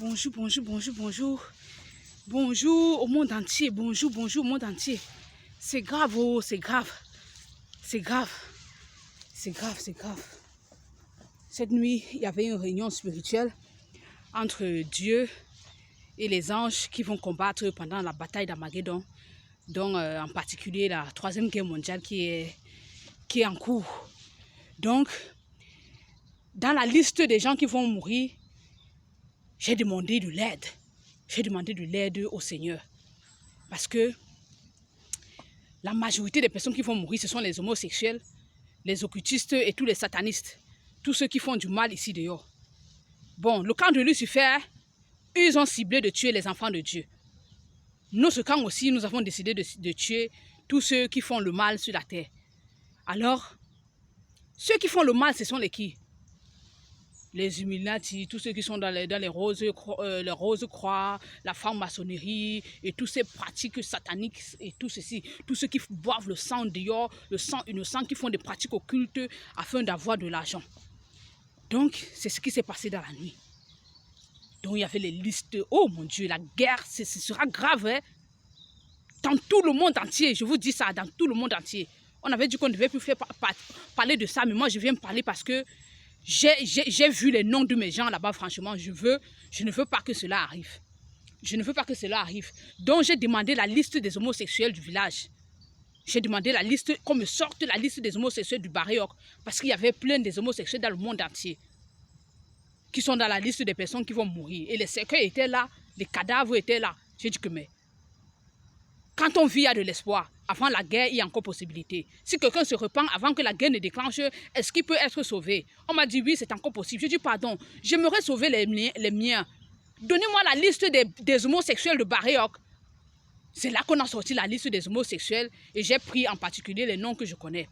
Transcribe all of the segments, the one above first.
Bonjour, bonjour, bonjour, bonjour. Bonjour au monde entier. Bonjour, bonjour au monde entier. C'est grave, oh, c'est grave. C'est grave. C'est grave, c'est grave. Cette nuit, il y avait une réunion spirituelle entre Dieu et les anges qui vont combattre pendant la bataille d'Armageddon, donc en particulier la Troisième Guerre mondiale qui est en cours. Donc, dans la liste des gens qui vont mourir, j'ai demandé de l'aide. J'ai demandé de l'aide au Seigneur. Parce que la majorité des personnes qui vont mourir, ce sont les homosexuels, les occultistes et tous les satanistes. Tous ceux qui font du mal ici dehors. Bon, le camp de Lucifer, ils ont ciblé de tuer les enfants de Dieu. Nous, ce camp aussi, nous avons décidé de tuer tous ceux qui font le mal sur la terre. Alors, ceux qui font le mal, ce sont les qui? Les Illuminati, tous ceux qui sont dans les roses croix, la franc-maçonnerie et toutes ces pratiques sataniques et tout ceci. Tous ceux qui boivent le sang dehors, le sang innocent, qui font des pratiques occultes afin d'avoir de l'argent. Donc, c'est ce qui s'est passé dans la nuit. Donc, il y avait les listes. Oh mon Dieu, la guerre, ce sera grave. Hein? Dans tout le monde entier, je vous dis ça, dans tout le monde entier. On avait dit qu'on ne devait plus parler de ça, mais moi, je viens parler parce que j'ai vu les noms de mes gens là-bas, franchement. Je ne veux pas que cela arrive. Je ne veux pas que cela arrive. Donc, j'ai demandé la liste des homosexuels du village. J'ai demandé la liste, qu'on me sorte la liste des homosexuels du Barréoc. Parce qu'il y avait plein des homosexuels dans le monde entier qui sont dans la liste des personnes qui vont mourir. Et les cercueils étaient là, les cadavres étaient là. J'ai dit que mais, quand on vit, il y a de l'espoir. Avant la guerre, il y a encore possibilité. Si quelqu'un se repent avant que la guerre ne déclenche, est-ce qu'il peut être sauvé? On m'a dit oui, c'est encore possible. J'ai dit pardon, j'aimerais sauver les miens. Donnez-moi la liste des homosexuels de Barréoc. C'est là qu'on a sorti la liste des homosexuels et j'ai pris en particulier les noms que je connais.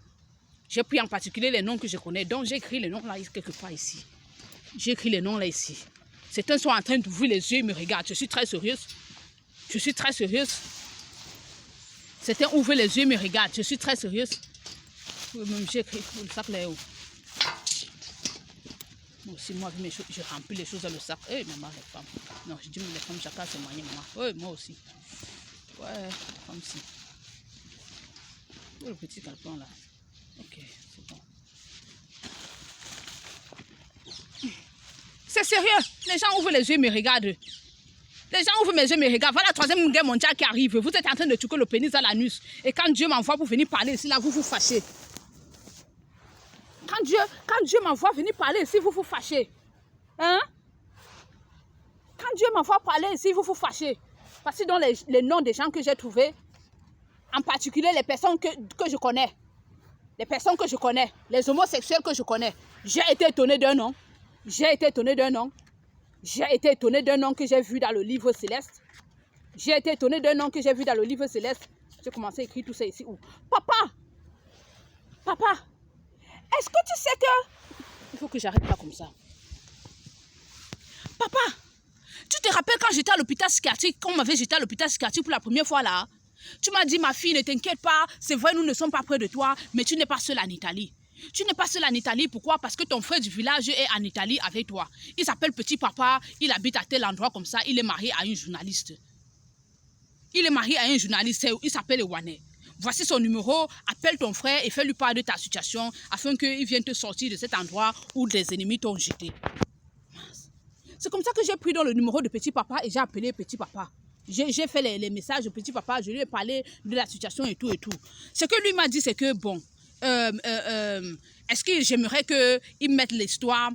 J'ai pris en particulier les noms que je connais. Donc j'ai écrit les noms là quelque part ici. J'ai écrit les noms là ici. Certains sont en train d'ouvrir les yeux et me regardent. Je suis très sérieuse. Je suis très sérieuse. Certains ouvrent les yeux et me regardent. Je suis très sérieuse. J'ai écrit le sac là où. Moi aussi, moi, je remplis les choses dans le sac. Eh, maman, les femmes. Non, je dis, mais les femmes, chacun ses moyens, maman. Oui, moi aussi. Ouais, comme si. Oh, le petit carton là. Ok, c'est bon. C'est sérieux. Les gens ouvrent les yeux et me regardent. Les gens ouvrent mes yeux et me regardent. Voilà la Troisième Guerre mondiale qui arrive. Vous êtes en train de tuer le pénis à l'anus. Et quand Dieu m'envoie pour venir parler ici, là, vous vous fâchez. Quand Dieu m'envoie venir parler ici, vous vous fâchez. Hein? Quand Dieu m'envoie parler ici, vous vous fâchez. Parce que dans les noms des gens que j'ai trouvés, en particulier les personnes que je connais, les personnes que je connais, les homosexuels que je connais, j'ai été étonné d'un nom. J'ai été étonné d'un nom. J'ai été étonné d'un nom que j'ai vu dans le livre céleste. J'ai été étonné d'un nom que j'ai vu dans le livre céleste. J'ai commencé à écrire tout ça ici. Papa! Papa! Est-ce que tu sais que... Il faut que j'arrête pas comme ça. Papa! Tu te rappelles quand j'étais à l'hôpital psychiatrique, quand on m'avait jeté à l'hôpital psychiatrique pour la première fois là? Tu m'as dit, ma fille, ne t'inquiète pas, c'est vrai, nous ne sommes pas près de toi, mais tu n'es pas seule en Italie. Tu n'es pas seul en Italie, pourquoi? Parce que ton frère du village est en Italie avec toi. Il s'appelle Petit Papa, il habite à tel endroit comme ça, il est marié à une journaliste. Il est marié à un journaliste, il s'appelle Ewane. Voici son numéro, appelle ton frère et fais-lui part de ta situation afin qu'il vienne te sortir de cet endroit où des ennemis t'ont jeté. C'est comme ça que j'ai pris dans le numéro de Petit Papa et j'ai appelé Petit Papa. J'ai fait les messages de Petit Papa, je lui ai parlé de la situation et tout et tout. Ce que lui m'a dit, c'est que bon... est-ce que j'aimerais qu'il mette l'histoire,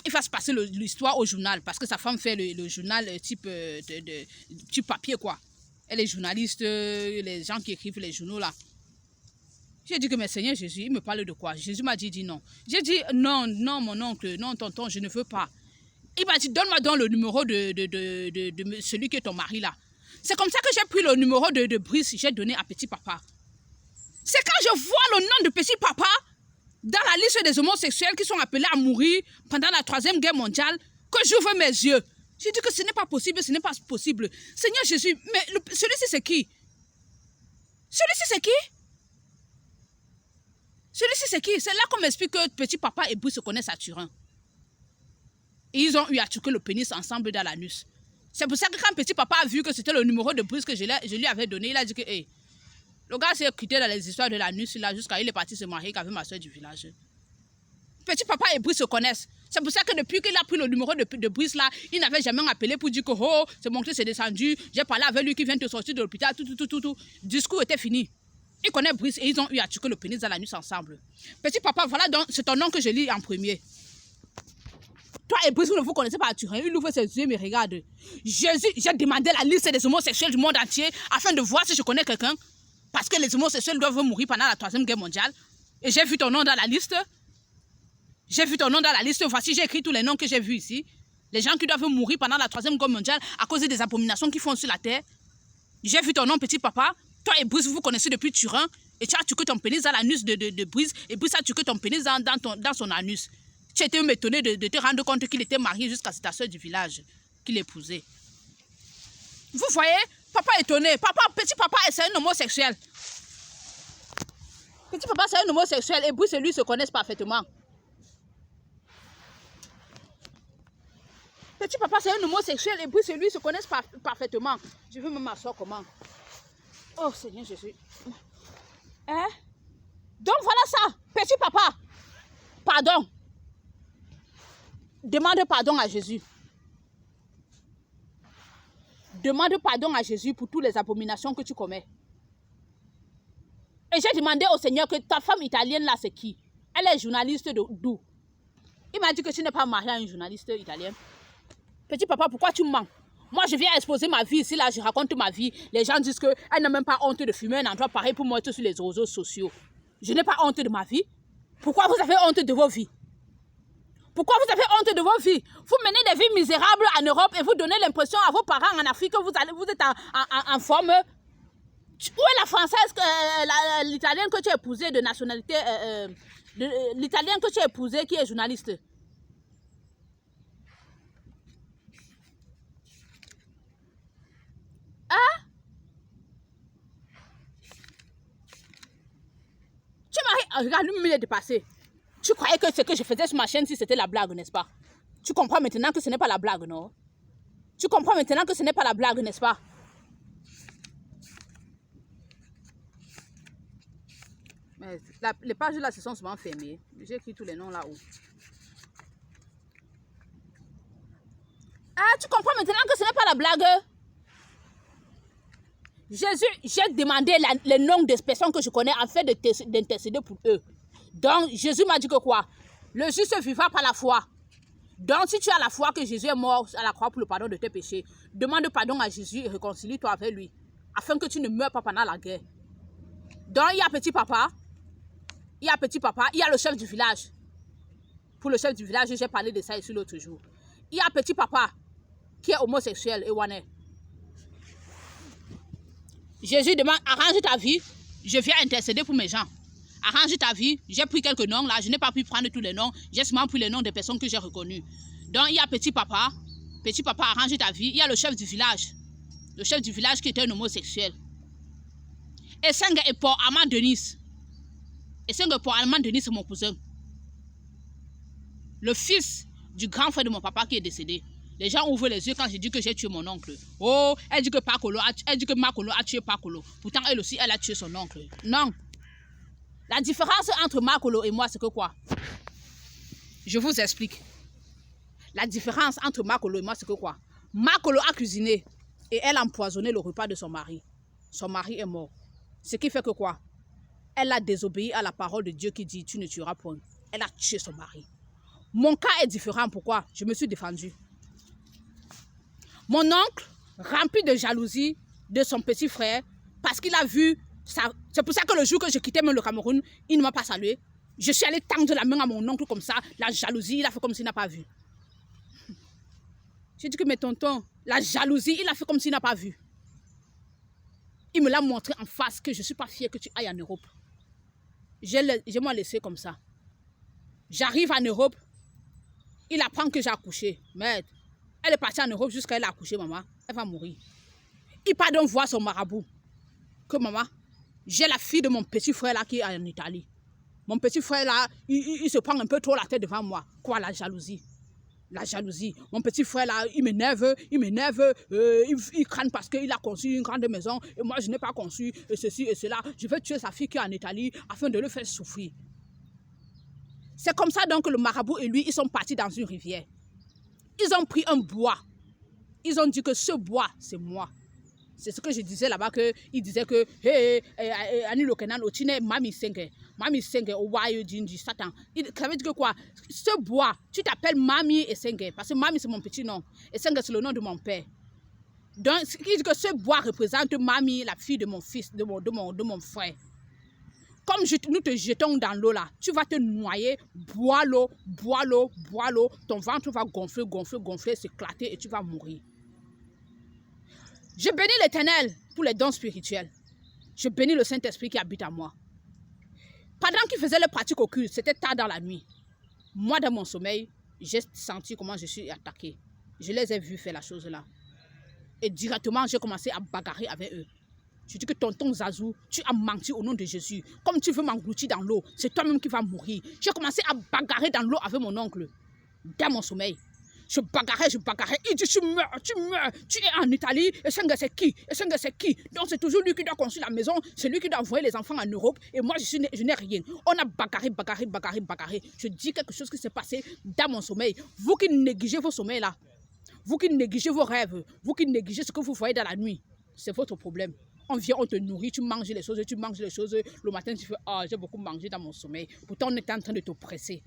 il fasse passer l'histoire au journal, parce que sa femme fait le journal type papier quoi. Elle est journaliste, les gens qui écrivent les journaux là. J'ai dit que mais Seigneur Jésus, il me parle de quoi? Jésus m'a dit non. J'ai dit non, non mon oncle, non tonton, je ne veux pas. Il m'a dit donne-moi donc le numéro de celui qui est ton mari là. C'est comme ça que j'ai pris le numéro de Brice, j'ai donné à Petit Papa. C'est quand je vois le nom de Petit Papa dans la liste des homosexuels qui sont appelés à mourir pendant la Troisième Guerre mondiale que j'ouvre mes yeux. J'ai dit que ce n'est pas possible, ce n'est pas possible. Seigneur Jésus, mais celui-ci c'est qui? Celui-ci c'est qui? Celui-ci c'est qui? C'est là qu'on m'explique que Petit Papa et Brice se connaissent à Turin. Et ils ont eu à tuer le pénis ensemble dans l'anus. C'est pour ça que quand petit papa a vu que c'était le numéro de Brice que je lui avais donné, il a dit que hey, le gars s'est quitté dans les histoires de l'anus là jusqu'à il est parti se marier avec ma soeur du village. Petit papa et Brice se connaissent. C'est pour ça que depuis qu'il a pris le numéro de Brice là, il n'avait jamais appelé pour dire que oh, c'est monté, c'est descendu, j'ai parlé avec lui qui vient de sortir de l'hôpital, tout. Le discours était fini. Il connaît Brice et ils ont eu à tuer le pénis dans l'anus ensemble. Petit papa, voilà donc, c'est ton nom que je lis en premier. Toi et Brice, vous ne vous connaissez pas à Turin. Il ouvre ses yeux et me regarde. Jésus, j'ai demandé la liste des homosexuels du monde entier afin de voir si je connais quelqu'un. Parce que les homosexuels doivent mourir pendant la 3e guerre mondiale. Et j'ai vu ton nom dans la liste. J'ai vu ton nom dans la liste. Voici, j'ai écrit tous les noms que j'ai vus ici. Les gens qui doivent mourir pendant la 3e guerre mondiale à cause des abominations qu'ils font sur la terre. J'ai vu ton nom, petit papa. Toi et Brice, vous vous connaissez depuis Turin. Et tu as tué ton pénis dans l'anus de Brice. Et Brice a tué ton pénis dans son anus. Tu étais étonné de te rendre compte qu'il était marié jusqu'à ta soeur du village qu'il épousait. Vous voyez, papa est étonné. Petit papa, c'est un homosexuel. Petit papa, c'est un homosexuel et Brice et lui se connaissent parfaitement. Petit papa, c'est un homosexuel et Brice et lui se connaissent parfaitement. Je veux me m'asseoir comment? Oh Seigneur Jésus. Hein? Donc voilà ça, petit papa. Pardon. Demande pardon à Jésus. Demande pardon à Jésus pour toutes les abominations que tu commets. Et j'ai demandé au Seigneur que ta femme italienne là, c'est qui? Elle est journaliste d'où? Il m'a dit que tu n'es pas marié à une journaliste italienne. Petit papa, pourquoi tu me mens? Moi, je viens exposer ma vie ici, là, je raconte ma vie. Les gens disent qu'elle n'a même pas honte de fumer un endroit pareil pour moi être sur les réseaux sociaux. Je n'ai pas honte de ma vie. Pourquoi vous avez honte de vos vies? Pourquoi vous avez honte de vos vies? Vous menez des vies misérables en Europe et vous donnez l'impression à vos parents en Afrique que vous êtes en forme. Où est la française, l'italienne que tu as épousée de nationalité, l'italienne que tu as épousée qui est journaliste? Hein? Tu m'as... Regarde, lui, il est dépassé. Tu croyais que ce que je faisais sur ma chaîne, si c'était la blague, n'est-ce pas? Tu comprends maintenant que ce n'est pas la blague, non? Tu comprends maintenant que ce n'est pas la blague, n'est-ce pas? Mais les pages là se sont souvent fermées. J'ai écrit tous les noms là-haut. Ah, tu comprends maintenant que ce n'est pas la blague? Jésus, j'ai demandé les noms des personnes que je connais afin d'intercéder pour eux. Donc, Jésus m'a dit que quoi? Le juste vivra par la foi. Donc, si tu as la foi que Jésus est mort à la croix pour le pardon de tes péchés, demande pardon à Jésus et réconcilie-toi avec lui, afin que tu ne meurs pas pendant la guerre. Donc, il y a petit papa, il y a le chef du village. Pour le chef du village, j'ai parlé de ça ici l'autre jour. Il y a petit papa qui est homosexuel et ouané. Jésus demande, arrange ta vie, je viens intercéder pour mes gens. Arrange ta vie, j'ai pris quelques noms là, je n'ai pas pu prendre tous les noms, j'ai seulement pris les noms des personnes que j'ai reconnues. Donc il y a petit papa, arrange ta vie, il y a le chef du village qui était un homosexuel. Et Senga et Paul Armand Denis. Et Senga Paul Armand Denis, c'est mon cousin. Le fils du grand frère de mon papa qui est décédé. Les gens ouvrent les yeux quand je dis que j'ai tué mon oncle. Oh, elle dit que Makolo a tué Pakolo. Pourtant, elle aussi, elle a tué son oncle. Non. La différence entre Makolo et moi, c'est que quoi? Je vous explique. La différence entre Makolo et moi, c'est que quoi? Makolo a cuisiné et elle a empoisonné le repas de son mari. Son mari est mort. Ce qui fait que quoi? Elle a désobéi à la parole de Dieu qui dit tu ne tueras point. Elle a tué son mari. Mon cas est différent. Pourquoi? Je me suis défendue. Mon oncle, rempli de jalousie de son petit frère, parce qu'il a vu ça. C'est pour ça que le jour que je quittais même le Cameroun, il ne m'a pas salué. Je suis allée tendre la main à mon oncle comme ça. La jalousie, il a fait comme s'il n'a pas vu. J'ai dit que mes tontons, la jalousie, il a fait comme s'il n'a pas vu. Il me l'a montré en face que je ne suis pas fière que tu ailles en Europe. Je m'en laissé comme ça. J'arrive en Europe, il apprend que j'ai accouché. Merde. Elle est partie en Europe jusqu'à elle a accouché, maman. Elle va mourir. Il part donc voir son marabout. Que maman, j'ai la fille de mon petit frère là qui est en Italie. Mon petit frère là, il se prend un peu trop la tête devant moi. Quoi, la jalousie? La jalousie. Mon petit frère là, il m'énerve, il crâne parce qu'il a conçu une grande maison et moi je n'ai pas conçu et ceci et cela. Je vais tuer sa fille qui est en Italie afin de le faire souffrir. C'est comme ça donc que le marabout et lui, ils sont partis dans une rivière. Ils ont pris un bois. Ils ont dit que ce bois, c'est moi. C'est ce que je disais là-bas, qu'il disait que Ani Lokenan, Otine, Mami Senge, Owayo Jinji, Satan. Ça veut dire que quoi? Ce bois, tu t'appelles Mami et Senge, parce que Mami c'est mon petit nom, et Senge c'est le nom de mon père. Donc, il dit que ce bois représente Mami, la fille de mon fils, de mon frère. Comme nous te jetons dans l'eau là, tu vas te noyer, bois l'eau, ton ventre va gonfler, s'éclater et tu vas mourir. Je bénis l'Éternel pour les dons spirituels. Je bénis le Saint-Esprit qui habite en moi. Pendant qu'il faisait le pratique occulte, c'était tard dans la nuit. Moi, dans mon sommeil, j'ai senti comment je suis attaqué. Je les ai vus faire la chose là. Et directement, j'ai commencé à bagarrer avec eux. Je dis que tonton Zazou, tu as menti au nom de Jésus. Comme tu veux m'engloutir dans l'eau, c'est toi-même qui vas mourir. J'ai commencé à bagarrer dans l'eau avec mon oncle, dans mon sommeil. Je bagarrais. Il dit, tu meurs, tu es en Italie. Et Senga, c'est qui? Donc, c'est toujours lui qui doit construire la maison. C'est lui qui doit envoyer les enfants en Europe. Et moi, je n'ai rien. On a bagarré. Je dis quelque chose qui s'est passé dans mon sommeil. Vous qui négligez vos sommeils là, vous qui négligez vos rêves, vous qui négligez ce que vous voyez dans la nuit, c'est votre problème. On vient, on te nourrit, tu manges les choses. Le matin, tu fais, j'ai beaucoup mangé dans mon sommeil. Pourtant, on était en train de te presser.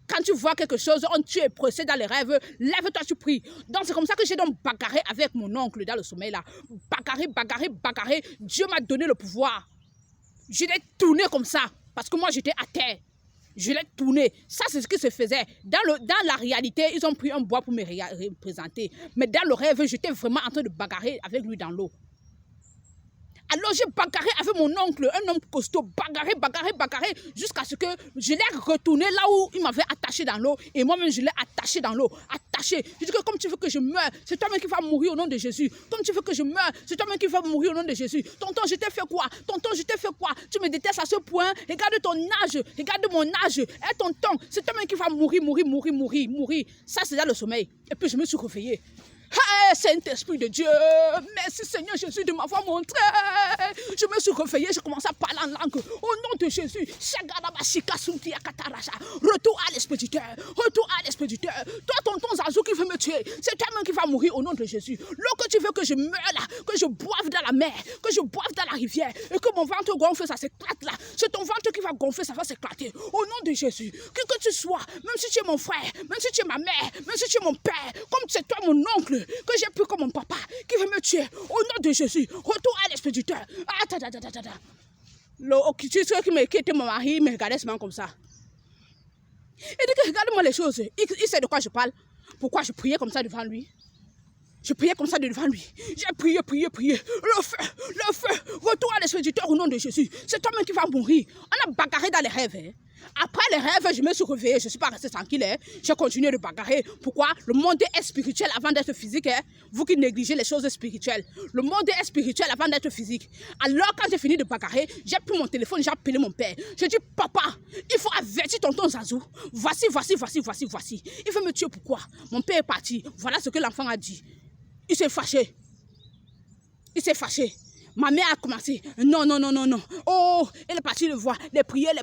Quand tu vois quelque chose, tu es pressé dans les rêves, lève-toi, tu pries. Donc c'est comme ça que j'ai donc bagarré avec mon oncle dans le sommeil là. Bagarré. Dieu m'a donné le pouvoir. Je l'ai tourné comme ça, parce que moi j'étais à terre. Je l'ai tourné. Ça c'est ce qui se faisait. Dans la réalité, ils ont pris un bois pour me représenter. Mais dans le rêve, j'étais vraiment en train de bagarrer avec lui dans l'eau. Alors j'ai bagarré avec mon oncle, un homme costaud, bagarré, jusqu'à ce que je l'ai retourné là où il m'avait attaché dans l'eau. Et moi-même, je l'ai attaché dans l'eau. Je dis que comme tu veux que je meure, c'est toi-même qui vas mourir au nom de Jésus. Comme tu veux que je meure, c'est toi-même qui vas mourir au nom de Jésus. Tonton, je t'ai fait quoi? Tu me détestes à ce point. Regarde ton âge, regarde mon âge. Et tonton, c'est toi-même qui vas mourir. Ça, c'est dans le sommeil. Et puis je me suis réveillée. Hey, Saint-Esprit de Dieu, merci Seigneur Jésus de m'avoir montré. Je me suis réveillée, je commence à parler en langue. Au nom de Jésus, retour à l'expéditeur. Toi, tonton Zazou qui veut me tuer, c'est toi-même qui vas mourir au nom de Jésus. L'eau que tu veux que je meure là, que je boive dans la mer, que je boive dans la rivière, et que mon ventre gonfle, ça s'éclate là. C'est ton ventre qui va gonfler, ça va s'éclater. Au nom de Jésus, que tu sois, même si tu es mon frère, même si tu es ma mère, même si tu es mon père, comme c'est toi mon oncle, que j'ai pris comme mon papa, qui veut me tuer, au nom de Jésus, retour à l'expéditeur. Qui était mon mari, il me regardait seulement comme ça. Il dit que regarde-moi les choses. Il sait de quoi je parle. Pourquoi je priais comme ça devant lui? J'ai prié. Le feu, retour à l'expéditeur au nom de Jésus. C'est toi-même qui vas mourir. On a bagarré dans les rêves. Hein. Après les rêves, je me suis réveillée. Je ne suis pas restée tranquille. Hein. J'ai continué de bagarrer. Pourquoi? Le monde est spirituel avant d'être physique. Hein. Vous qui négligez les choses spirituelles. Le monde est spirituel avant d'être physique. Alors, quand j'ai fini de bagarrer, j'ai pris mon téléphone, j'ai appelé mon père. J'ai dit, papa, il faut avertir tonton Zazou. Voici. Il veut me tuer, pourquoi? Mon père est parti. Voilà ce que l'enfant a dit. Il s'est fâché. Ma mère a commencé. Non. Oh, elle est partie le voir. Les prières.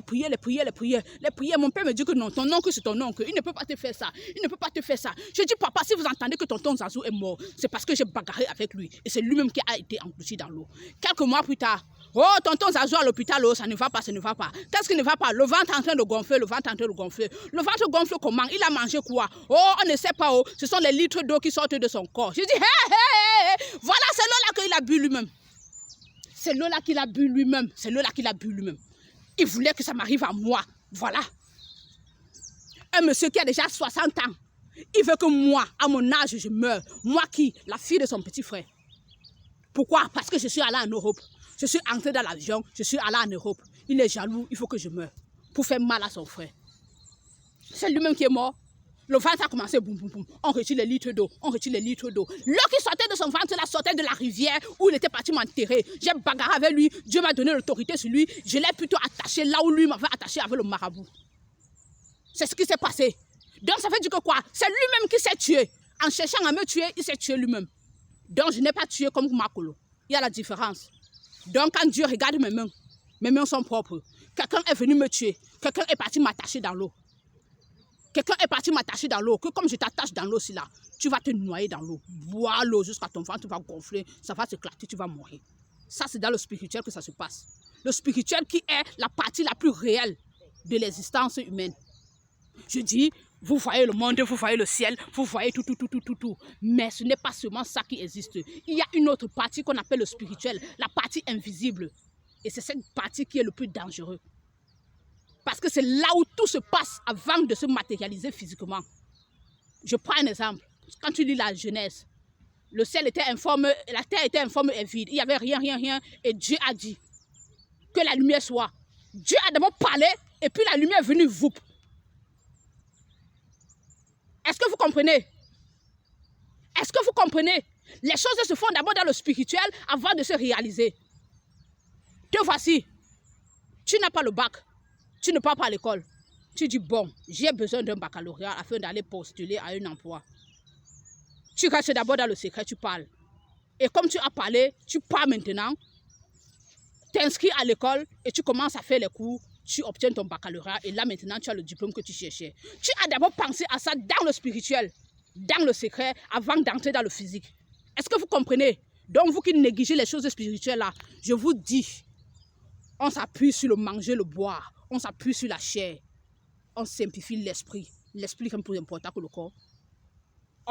Mon père me dit que non, ton oncle, c'est ton oncle. Il ne peut pas te faire ça. Je dis, papa, si vous entendez que tonton Zazou est mort, c'est parce que j'ai bagarré avec lui. Et c'est lui-même qui a été englouti dans l'eau. Quelques mois plus tard, oh, tonton Zazou à l'hôpital, oh, ça ne va pas. Qu'est-ce qui ne va pas? Le ventre en train de gonfler. Le ventre gonfle comment? Il a mangé quoi? Oh, on ne sait pas, oh. Ce sont les litres d'eau qui sortent de son corps. Je dis, hé. Voilà, c'est l'eau là qu'il a bu lui-même. C'est l'eau là qu'il a bu lui-même. Il voulait que ça m'arrive à moi. Voilà. Un monsieur qui a déjà 60 ans. Il veut que moi, à mon âge, je meure. Moi qui? La fille de son petit frère. Pourquoi? Parce que je suis allée en Europe. Je suis entrée dans l'avion. Je suis allée en Europe. Il est jaloux. Il faut que je meure. Pour faire mal à son frère. C'est lui-même qui est mort. Le ventre a commencé, boum. On retire les litres d'eau. L'eau qui sortait de son ventre, là, sortait de la rivière où il était parti m'enterrer. J'ai bagarré avec lui. Dieu m'a donné l'autorité sur lui. Je l'ai plutôt attaché là où lui m'avait attaché avec le marabout. C'est ce qui s'est passé. Donc ça veut dire que quoi? C'est lui-même qui s'est tué. En cherchant à me tuer, il s'est tué lui-même. Donc je n'ai pas tué comme Makolo. Il y a la différence. Donc quand Dieu regarde mes mains sont propres. Quelqu'un est venu me tuer. Quelqu'un est parti m'attacher dans l'eau. Quelqu'un est parti m'attacher dans l'eau. Que comme je t'attache dans l'eau, là, tu vas te noyer dans l'eau. Bois l'eau jusqu'à ton ventre, tu vas gonfler, ça va s'éclater, tu vas mourir. Ça, c'est dans le spirituel que ça se passe. Le spirituel qui est la partie la plus réelle de l'existence humaine. Je dis, vous voyez le monde, vous voyez le ciel, vous voyez tout. Mais ce n'est pas seulement ça qui existe. Il y a une autre partie qu'on appelle le spirituel, la partie invisible. Et c'est cette partie qui est le plus dangereux. Parce que c'est là où tout se passe avant de se matérialiser physiquement. Je prends un exemple. Quand tu lis la Genèse, le ciel était informe, la terre était informe et vide. Il n'y avait rien. Et Dieu a dit que la lumière soit. Dieu a d'abord parlé et puis la lumière est venue, vous. Est-ce que vous comprenez? Est-ce que vous comprenez? Les choses se font d'abord dans le spirituel avant de se réaliser. Te voici. Tu n'as pas le bac. Tu ne pars pas à l'école. Tu dis, bon, j'ai besoin d'un baccalauréat afin d'aller postuler à un emploi. Tu restes d'abord dans le secret, tu parles. Et comme tu as parlé, tu pars maintenant, t'inscris à l'école et tu commences à faire les cours, tu obtiens ton baccalauréat et là maintenant tu as le diplôme que tu cherchais. Tu as d'abord pensé à ça dans le spirituel, dans le secret, avant d'entrer dans le physique. Est-ce que vous comprenez? Donc vous qui négligez les choses spirituelles là, je vous dis, on s'appuie sur le manger, le boire, on s'appuie sur la chair, on simplifie l'esprit. L'esprit est plus important que le corps.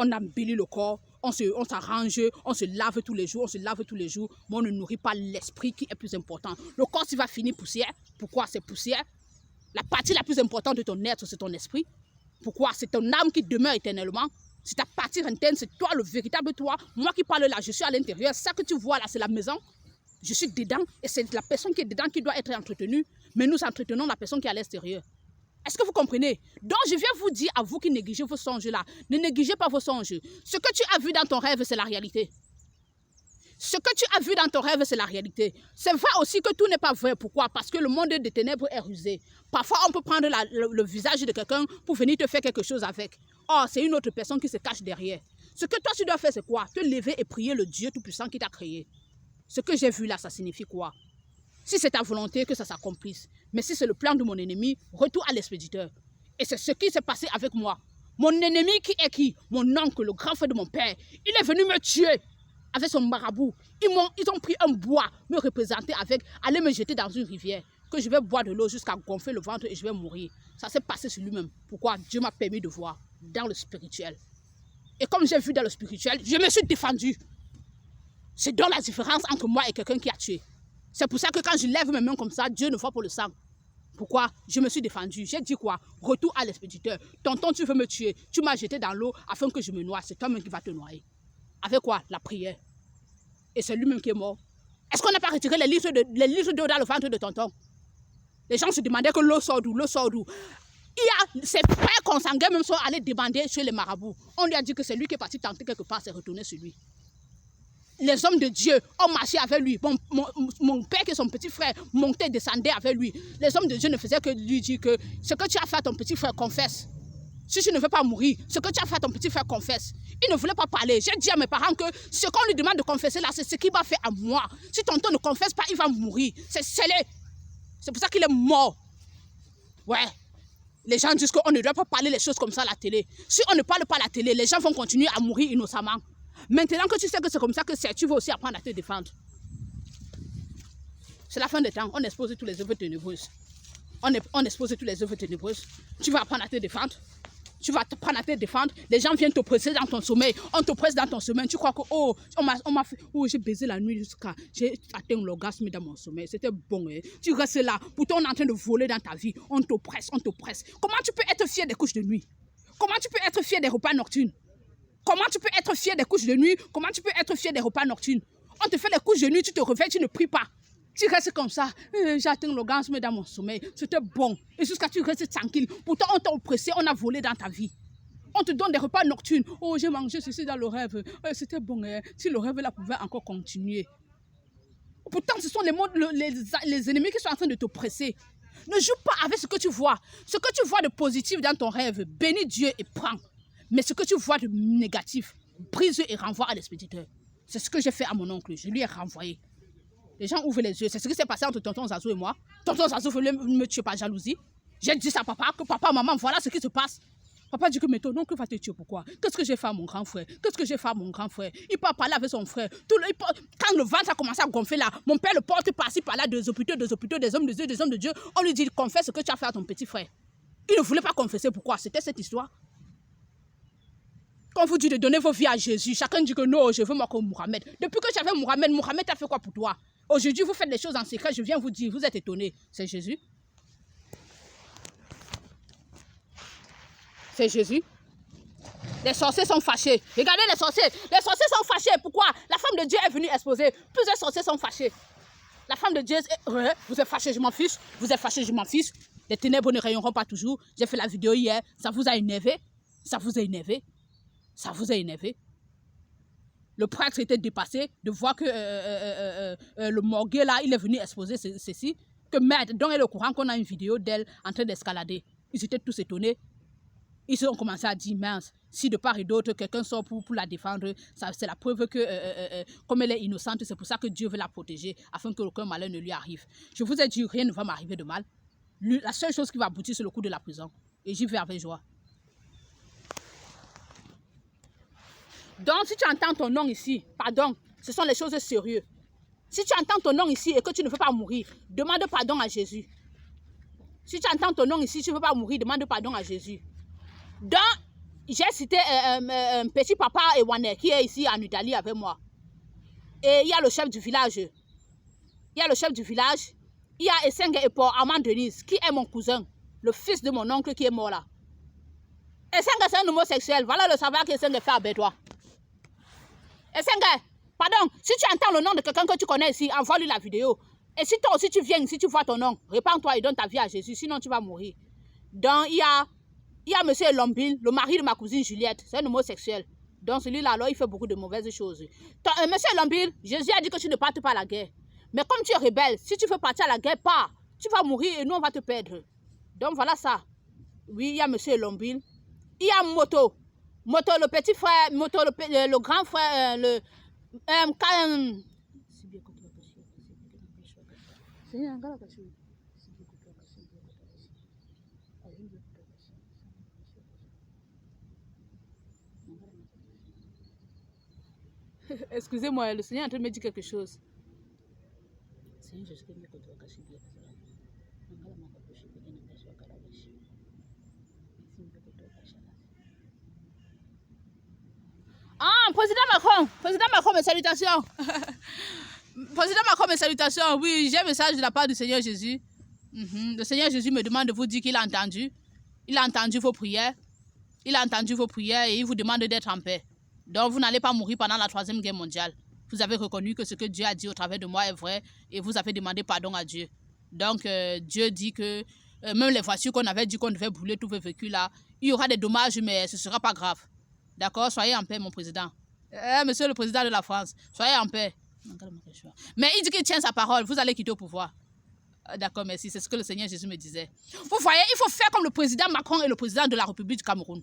On embellit le corps, on s'arrange, on se lave tous les jours, mais on ne nourrit pas l'esprit qui est plus important. Le corps, s'il va finir poussière. Pourquoi c'est poussière? La partie la plus importante de ton être, c'est ton esprit. Pourquoi? C'est ton âme qui demeure éternellement. C'est ta partie interne, c'est toi, le véritable toi. Moi qui parle là, je suis à l'intérieur. Ça que tu vois là, c'est la maison. Je suis dedans et c'est la personne qui est dedans qui doit être entretenue. Mais nous entretenons la personne qui est à l'extérieur. Est-ce que vous comprenez? Donc, je viens vous dire à vous qui négligez vos songes là, ne négligez pas vos songes. Ce que tu as vu dans ton rêve, c'est la réalité. Ce que tu as vu dans ton rêve, c'est la réalité. C'est vrai aussi que tout n'est pas vrai. Pourquoi? Parce que le monde des ténèbres est rusé. Parfois, on peut prendre le visage de quelqu'un pour venir te faire quelque chose avec. Oh, c'est une autre personne qui se cache derrière. Ce que toi, tu dois faire, c'est quoi? Te lever et prier le Dieu Tout-Puissant qui t'a créé. Ce que j'ai vu là, ça signifie quoi? Si c'est ta volonté que ça s'accomplisse. Mais si c'est le plan de mon ennemi, retour à l'expéditeur. Et c'est ce qui s'est passé avec moi. Mon ennemi qui est qui? Mon oncle, le grand frère de mon père. Il est venu me tuer avec son marabout. Ils ont pris un bois, me représenter avec, aller me jeter dans une rivière. Que je vais boire de l'eau jusqu'à gonfler le ventre et je vais mourir. Ça s'est passé sur lui-même. Pourquoi? Dieu m'a permis de voir dans le spirituel. Et comme j'ai vu dans le spirituel, je me suis défendu. C'est donc la différence entre moi et quelqu'un qui a tué. C'est pour ça que quand je lève mes mains comme ça, Dieu ne voit pas le sang. Pourquoi? Je me suis défendu. J'ai dit quoi? Retour à l'expéditeur. Tonton, tu veux me tuer. Tu m'as jeté dans l'eau afin que je me noie. C'est toi-même qui vas te noyer. Avec quoi? La prière. Et c'est lui-même qui est mort. Est-ce qu'on n'a pas retiré les litres d'eau dans le ventre de tonton? Les gens se demandaient que l'eau sort d'où? L'eau sort d'où? Il y a ses frères consanguins même sont allés demander chez les marabouts. On lui a dit que c'est lui qui est parti tenter quelque part, c'est retourné sur lui. Les hommes de Dieu ont marché avec lui. Mon père et son petit frère montaient, descendaient avec lui. Les hommes de Dieu ne faisaient que lui dire que ce que tu as fait à ton petit frère, confesse. Si tu ne veux pas mourir, ce que tu as fait à ton petit frère, confesse. Il ne voulait pas parler. J'ai dit à mes parents que ce qu'on lui demande de confesser là, c'est ce qu'il va faire à moi. Si tonton ne confesse pas, il va mourir. C'est scellé. C'est pour ça qu'il est mort. Ouais. Les gens disent qu'on ne doit pas parler les choses comme ça à la télé. Si on ne parle pas à la télé, les gens vont continuer à mourir innocemment. Maintenant que tu sais que c'est comme ça que c'est, tu vas aussi apprendre à te défendre. C'est la fin des temps. On expose tous les œuvres ténébreuses. On expose toutes les œuvres ténébreuses. Tu vas apprendre à te défendre. Tu vas apprendre à te défendre. Les gens viennent te presser dans ton sommeil. On te presse dans ton sommeil. Tu crois que, oh, on m'a fait, oh, j'ai baisé la nuit jusqu'à, j'ai atteint l'orgasme dans mon sommeil. C'était bon. Hein? Tu restes là. Pourtant, on est en train de voler dans ta vie. On te presse, on te presse. Comment tu peux être fier des couches de nuit? Comment tu peux être fier des repas nocturnes? Comment tu peux être fier des couches de nuit? Comment tu peux être fier des repas nocturnes? On te fait les couches de nuit, tu te réveilles, tu ne pries pas. Tu restes comme ça. J'ai atteint l'orgasme dans mon sommeil. C'était bon. Et jusqu'à ce que tu restes tranquille. Pourtant, on t'a oppressé, on a volé dans ta vie. On te donne des repas nocturnes. Oh, j'ai mangé ceci dans le rêve. C'était bon. Hein? Si le rêve là pouvait encore continuer. Pourtant, ce sont les ennemis qui sont en train de te presser. Ne joue pas avec ce que tu vois. Ce que tu vois de positif dans ton rêve, bénis Dieu et prends. Mais ce que tu vois de négatif, brise et renvoie à l'expéditeur. C'est ce que j'ai fait à mon oncle. Je lui ai renvoyé. Les gens ouvrent les yeux. C'est ce qui s'est passé entre tonton Zazou et moi. Tonton Zazou voulait me tuer par jalousie. J'ai dit ça à papa, que papa, maman, voilà ce qui se passe. Papa dit que mais ton oncle va te tuer, pourquoi? Qu'est-ce que j'ai fait à mon grand frère? Qu'est-ce que j'ai fait à mon grand frère? Il peut parler avec son frère. Quand le ventre a commencé à gonfler là, mon père le porte par-ci par-là, des hôpitaux, des hommes de Dieu, des hommes de Dieu. On lui dit, confesse ce que tu as fait à ton petit frère. Il ne voulait pas confesser, pourquoi? C'était cette histoire. Quand vous dites de donner vos vies à Jésus, chacun dit que non, je veux moi comme Mohamed. Depuis que j'avais Mohamed, Mohamed a fait quoi pour toi? Aujourd'hui, vous faites les choses en secret, je viens vous dire, vous êtes étonnés. C'est Jésus. C'est Jésus. Les sorciers sont fâchés. Regardez les sorciers. Les sorciers sont fâchés. Pourquoi? La femme de Dieu est venue exposer. Plusieurs sorciers sont fâchés. La femme de Dieu est... Vous êtes fâchés, je m'en fiche. Vous êtes fâchés, je m'en fiche. Les ténèbres ne rayonneront pas toujours. J'ai fait la vidéo hier. Ça vous a énervé? Ça vous a énervé? Ça vous a énervé? Le prêtre était dépassé de voir que le morguet là, il est venu exposer ceci. Que merde, donc elle est au courant qu'on a une vidéo d'elle en train d'escalader. Ils étaient tous étonnés. Ils ont commencé à dire, mince, si de part et d'autre, quelqu'un sort pour la défendre, c'est la preuve que, comme elle est innocente, c'est pour ça que Dieu veut la protéger, afin que aucun malheur ne lui arrive. Je vous ai dit, rien ne va m'arriver de mal. La seule chose qui va aboutir, c'est le coup de la prison. Et j'y vais avec joie. Donc, si tu entends ton nom ici, pardon, ce sont les choses sérieuses. Si tu entends ton nom ici et que tu ne veux pas mourir, demande pardon à Jésus. Si tu entends ton nom ici, tu ne veux pas mourir, demande pardon à Jésus. Donc, j'ai cité un petit papa Ewane qui est ici en Italie avec moi. Et il y a le chef du village. Il y a le chef du village. Il y a Essengue et Paul Armand Denise qui est mon cousin, le fils de mon oncle qui est mort là. Essengue, c'est un homosexuel. Voilà le savoir qu'Essengue fait avec toi. Essengue, pardon, si tu entends le nom de quelqu'un que tu connais ici, envoie-lui la vidéo. Et si toi aussi tu viens, si tu vois ton nom, répands-toi et donne ta vie à Jésus, sinon tu vas mourir. Donc, il y a M. Lombine, le mari de ma cousine Juliette, c'est un homosexuel. Donc celui-là, alors, il fait beaucoup de mauvaises choses. M. Lombine, Jésus a dit que tu ne partes pas à la guerre. Mais comme tu es rebelle, si tu veux partir à la guerre, pars. Tu vas mourir et nous, on va te perdre. Donc voilà ça. Oui, il y a M. Lombine. Il y a Moto. Moto, le petit frère, Moto, le grand frère, Excusez-moi, le Seigneur est en train de me dire quelque chose. Ah, Président Macron, mes salutations. Président Macron, mes salutations. Oui, j'ai un message de la part du Seigneur Jésus. Le Seigneur Jésus me demande de vous dire qu'il a entendu. Il a entendu vos prières. Il a entendu vos prières et il vous demande d'être en paix. Donc, vous n'allez pas mourir pendant la 3e guerre mondiale. Vous avez reconnu que ce que Dieu a dit au travers de moi est vrai et vous avez demandé pardon à Dieu. Donc, Dieu dit que même les voitures qu'on avait dit qu'on devait brûler tous vos véhicules là, il y aura des dommages, mais ce ne sera pas grave. D'accord? Soyez en paix, mon président. Monsieur le président de la France, soyez en paix. Mais il dit qu'il tient sa parole. Vous allez quitter au pouvoir. D'accord, merci. C'est ce que le Seigneur Jésus me disait. Vous voyez, il faut faire comme le président Macron et le président de la République du Cameroun.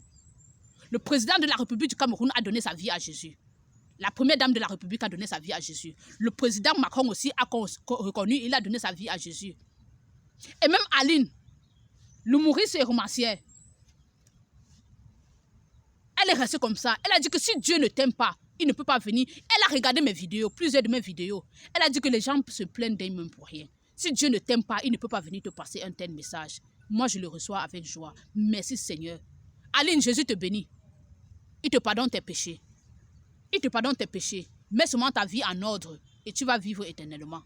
Le président de la République du Cameroun a donné sa vie à Jésus. La première dame de la République a donné sa vie à Jésus. Le président Macron aussi a reconnu, il a donné sa vie à Jésus. Et même Aline, l'humoriste et romancière, elle est restée comme ça. Elle a dit que si Dieu ne t'aime pas, il ne peut pas venir. Elle a regardé mes vidéos, plusieurs de mes vidéos. Elle a dit que les gens se plaignent d'elle même pour rien. Si Dieu ne t'aime pas, il ne peut pas venir te passer un tel message. Moi, je le reçois avec joie. Merci Seigneur. Aline, Jésus te bénit. Il te pardonne tes péchés. Il te pardonne tes péchés. Mets seulement ta vie en ordre et tu vas vivre éternellement.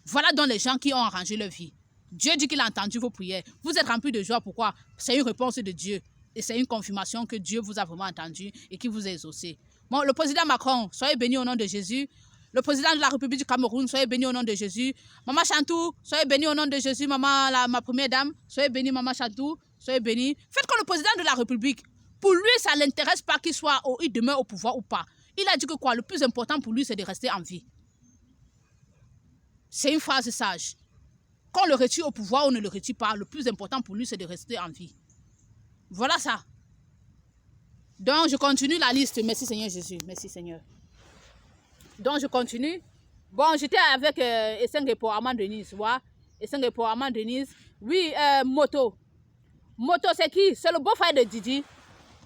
Voilà donc les gens qui ont arrangé leur vie. Dieu dit qu'il a entendu vos prières. Vous êtes remplis de joie. Pourquoi? C'est une réponse de Dieu. Et c'est une confirmation que Dieu vous a vraiment entendu et qui vous a exaucé. Bon, le président Macron, soyez béni au nom de Jésus. Le président de la République du Cameroun, soyez béni au nom de Jésus. Maman Chantou, soyez béni au nom de Jésus. Maman, ma première dame, soyez béni, Maman Chantou, soyez béni. Faites comme le président de la République. Pour lui, ça ne l'intéresse pas qu'il soit, il demeure au pouvoir ou pas. Il a dit que quoi? Le plus important pour lui, c'est de rester en vie. C'est une phrase sage. Qu'on le retire au pouvoir ou ne le retire pas, le plus important pour lui, c'est de rester en vie. Voilà ça. Donc, je continue la liste. Merci Seigneur Jésus. Merci Seigneur. Donc, je continue. Bon, j'étais avec Esseng pour Armand Denise. Voilà. Esseng pour Armand Denise. Oui, Moto. Moto, c'est qui? C'est le beau-frère de Didi.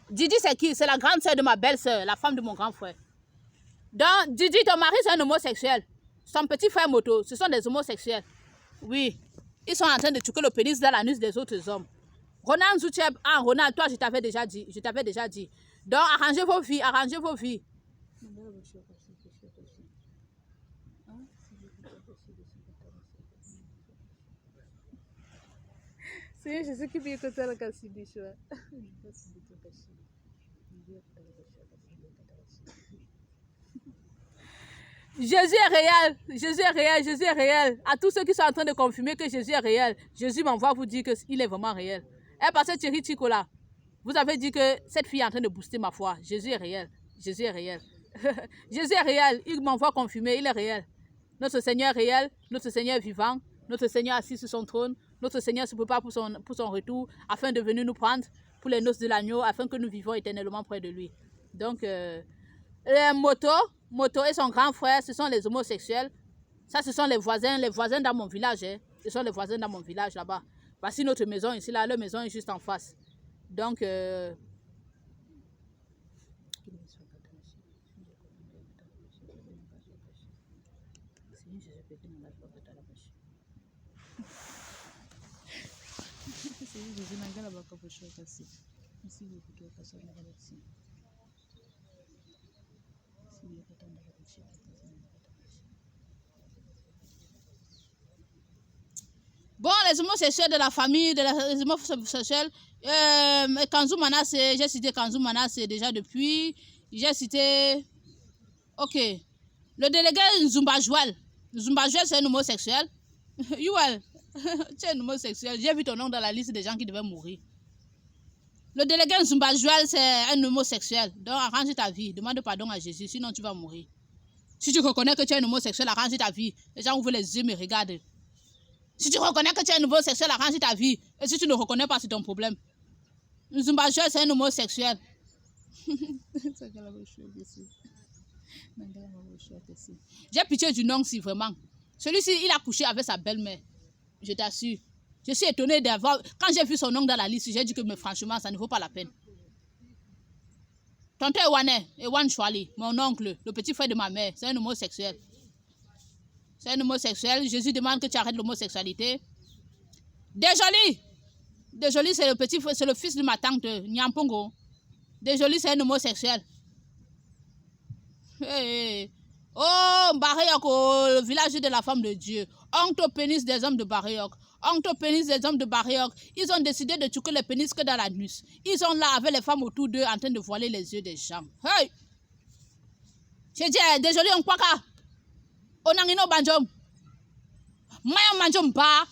Didi, c'est qui? C'est la grande sœur de ma belle-sœur, la femme de mon grand frère. Donc, Didi, ton mari, c'est un homosexuel. Son petit frère Moto, ce sont des homosexuels. Oui. Ils sont en train de tuer le pénis dans l'anus des autres hommes. Ronald Zoutieb, ah, Ronald, toi, je t'avais déjà dit. Je t'avais déjà dit. Donc, arrangez vos vies, arrangez vos vies. C'est je sais qui vient côté la Kassibicho. Jésus est réel, Jésus est réel, Jésus est réel. À tous ceux qui sont en train de confirmer que Jésus est réel, Jésus m'envoie vous dire qu'il est vraiment réel. Eh, parce que Thierry Ticola, vous avez dit que cette fille est en train de booster ma foi. Jésus est réel, Jésus est réel. Jésus est réel, il m'envoie confirmer, il est réel. Notre Seigneur est réel, notre Seigneur est vivant, notre Seigneur est assis sur son trône, notre Seigneur se prépare pour son retour, afin de venir nous prendre pour les noces de l'agneau, afin que nous vivons éternellement près de lui. Donc, Moto et son grand frère, ce sont les homosexuels. Ça, ce sont les voisins dans mon village. Hein. Ce sont les voisins dans mon village là-bas. Voici notre maison ici, là, leur maison est juste en face. Donc, bon, les homosexuels de la famille, les homosexuels, Kanzou Manasse, j'ai cité Kanzou Manasse déjà depuis. J'ai cité... Ok. Le délégué Nzumba Joël. Nzumba Joël, c'est un homosexuel. Youel, tu es un homosexuel. J'ai vu ton nom dans la liste des gens qui devaient mourir. Le délégué Nzumba Joël, c'est un homosexuel. Donc, arrange ta vie. Demande pardon à Jésus, sinon tu vas mourir. Si tu reconnais que tu es un homosexuel, arrange ta vie. Les gens ouvrent les yeux, me regardent. Si tu reconnais que tu es un homosexuel, arrange ta vie. Et si tu ne reconnais pas, c'est ton problème. Nzumba Joël, c'est un homosexuel. J'ai pitié du nom, si vraiment. Celui-ci, il a couché avec sa belle-mère. Je t'assure. Je suis étonnée d'avoir... Quand j'ai vu son nom dans la liste, j'ai dit que mais franchement, ça ne vaut pas la peine. Tonton Ewan Chouali, mon oncle, le petit frère de ma mère, c'est un homosexuel. C'est un homosexuel. Jésus demande que tu arrêtes l'homosexualité. Dejoli, c'est le fils de ma tante, Nyampongo. Dejoli, c'est un homosexuel. Hey. Oh, Baréok, le village de la femme de Dieu. Oncle pénis des hommes de Baréok. Oncle pénis des hommes de Baréok. Ils ont décidé de tuer les pénis que dans la nuit. Ils sont là avec les femmes autour d'eux en train de voiler les yeux des gens. Hey! J'ai dit, désolé, on croit qu'à. On a un banjom. Mayan banjom ba.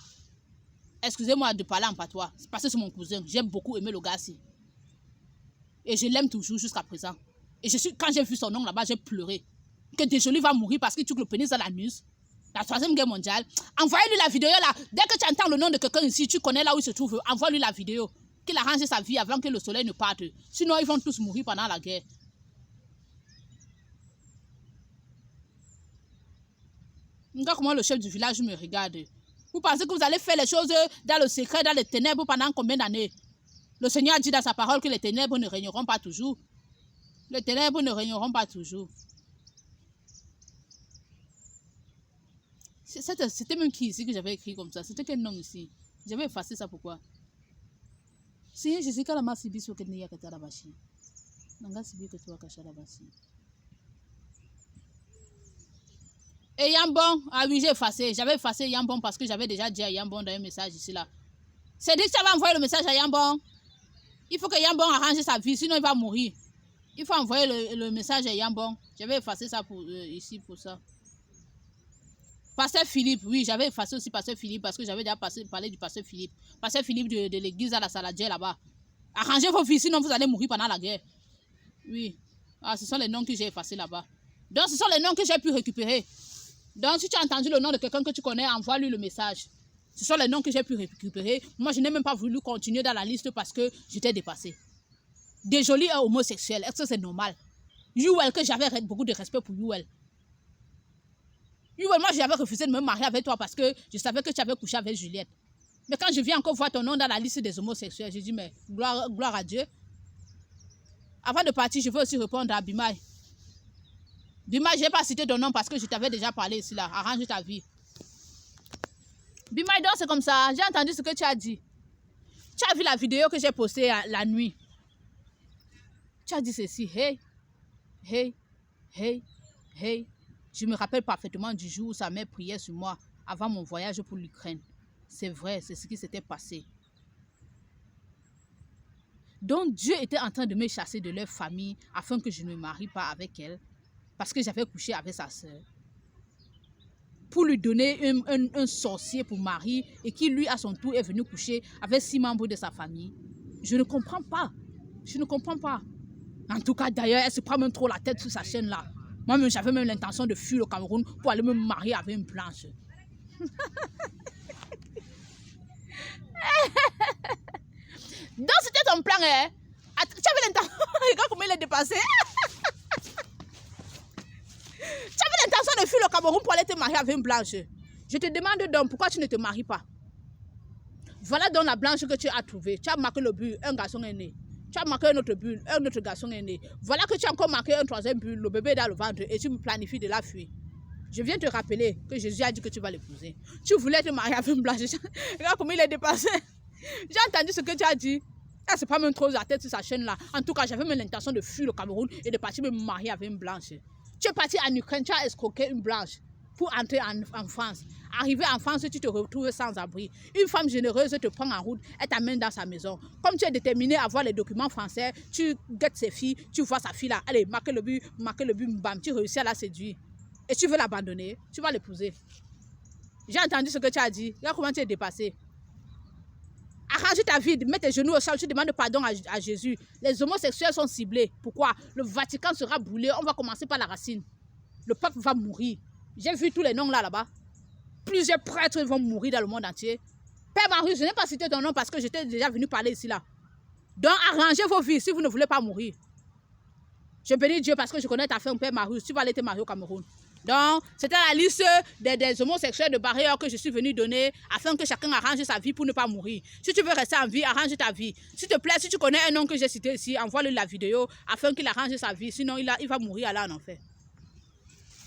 Excusez-moi de parler en patois. C'est parce que c'est mon cousin. J'ai beaucoup aimé le gars ci. Et je l'aime toujours jusqu'à présent. Et quand j'ai vu son nom là-bas, j'ai pleuré. Que Déjoli va mourir parce qu'il tue le pénis dans la nuit. La 3e guerre mondiale. Envoyez-lui la vidéo là. Dès que tu entends le nom de quelqu'un ici, tu connais là où il se trouve. Envoie-lui la vidéo. Qu'il arrange sa vie avant que le soleil ne parte. Sinon, ils vont tous mourir pendant la guerre. Regarde comment le chef du village me regarde. Vous pensez que vous allez faire les choses dans le secret, dans les ténèbres pendant combien d'années? Le Seigneur a dit dans sa parole que les ténèbres ne régneront pas toujours. Les ténèbres ne régneront pas toujours. C'était même qui ici que j'avais écrit comme ça? C'était quel nom ici? J'avais effacé ça, pourquoi? Seigneur Jésus, quand la masse subit ce que n'y a que la machine. Nanga subit que toi caché la machine. Et Yambon, ah oui, j'ai effacé. J'avais effacé Yambon parce que j'avais déjà dit à Yambon dans un message ici là. C'est dit que ça va envoyer le message à Yambon. Il faut que Yambon arrange sa vie, sinon il va mourir. Il faut envoyer le message à Yambon. J'avais effacé ça pour, ici pour ça. Pasteur Philippe, oui, j'avais effacé aussi Pasteur Philippe parce que j'avais déjà parlé du Pasteur Philippe. Pasteur Philippe de l'église à la Saladière là-bas. Arrangez vos vies, sinon vous allez mourir pendant la guerre. Oui. Ah, ce sont les noms que j'ai effacés là-bas. Donc, ce sont les noms que j'ai pu récupérer. Donc, si tu as entendu le nom de quelqu'un que tu connais, envoie-lui le message. Ce sont les noms que j'ai pu récupérer. Moi, je n'ai même pas voulu continuer dans la liste parce que j'étais dépassée. Déjoli est homosexuel. Est-ce que c'est normal? Youel, que j'avais beaucoup de respect pour Youel. Youel, moi, j'avais refusé de me marier avec toi parce que je savais que tu avais couché avec Juliette. Mais quand je viens encore voir ton nom dans la liste des homosexuels, je dis, mais gloire à Dieu. Avant de partir, je veux aussi répondre à Bimay. Bimay, je n'ai pas cité ton nom parce que je t'avais déjà parlé ici, là. Arrange ta vie. Bimay, donc c'est comme ça. J'ai entendu ce que tu as dit. Tu as vu la vidéo que j'ai postée la nuit. Tu as dit ceci. Hey, hey, hey, hey. Je me rappelle parfaitement du jour où sa mère priait sur moi avant mon voyage pour l'Ukraine. C'est vrai, c'est ce qui s'était passé. Donc Dieu était en train de me chasser de leur famille afin que je ne me marie pas avec elle parce que j'avais couché avec sa sœur. Pour lui donner un sorcier pour mari et qui lui à son tour est venu coucher avec 6 membres de sa famille. Je ne comprends pas. Je ne comprends pas. En tout cas d'ailleurs, elle se prend même trop la tête sur sa chaîne là. Moi-même j'avais même l'intention de fuir le Cameroun pour aller me marier avec une blanche. Donc c'était ton plan, hein? Tu avais l'intention, regarde comment il est dépassé. Tu avais l'intention de fuir le Cameroun pour aller te marier avec une blanche. Je te demande donc pourquoi tu ne te maries pas. Voilà donc la blanche que tu as trouvée. Tu as marqué le but, un garçon est né. Tu as marqué un autre but, un autre garçon est né. Voilà que tu as encore marqué un 3e but, le bébé est dans le ventre et tu me planifies de la fuir. Je viens te rappeler que Jésus a dit que tu vas l'épouser. Tu voulais te marier avec une blanche. Regarde comment il est dépassé. J'ai entendu ce que tu as dit. Elle se prend même trop la tête sur sa chaîne là. En tout cas, j'avais même l'intention de fuir le Cameroun et de partir me marier avec une blanche. Tu es parti en Ukraine, tu as escroqué une blanche pour entrer en France. Arrivé en France, tu te retrouves sans abri. Une femme généreuse te prend en route, elle t'amène dans sa maison. Comme tu es déterminé à voir les documents français, tu guettes ses filles, tu vois sa fille là. Allez, marquez le but, bam, tu réussis à la séduire. Et tu veux l'abandonner, tu vas l'épouser. J'ai entendu ce que tu as dit. Regarde comment tu es dépassé. Arrange ta vie, mets tes genoux au sol, tu demandes pardon à Jésus. Les homosexuels sont ciblés. Pourquoi? Le Vatican sera brûlé. On va commencer par la racine. Le peuple va mourir. J'ai vu tous les noms là-bas. Plusieurs prêtres vont mourir dans le monde entier. Père Marius, je n'ai pas cité ton nom parce que j'étais déjà venu parler ici là. Donc arrangez vos vies si vous ne voulez pas mourir. Je bénis Dieu parce que je connais ta femme, Père Marius. Tu vas aller te marier au Cameroun. Donc, c'était la liste des homosexuels de barrières que je suis venu donner afin que chacun arrange sa vie pour ne pas mourir. Si tu veux rester en vie, arrange ta vie. S'il te plaît, si tu connais un nom que j'ai cité ici, envoie-lui la vidéo afin qu'il arrange sa vie. Sinon, il va mourir là en enfer.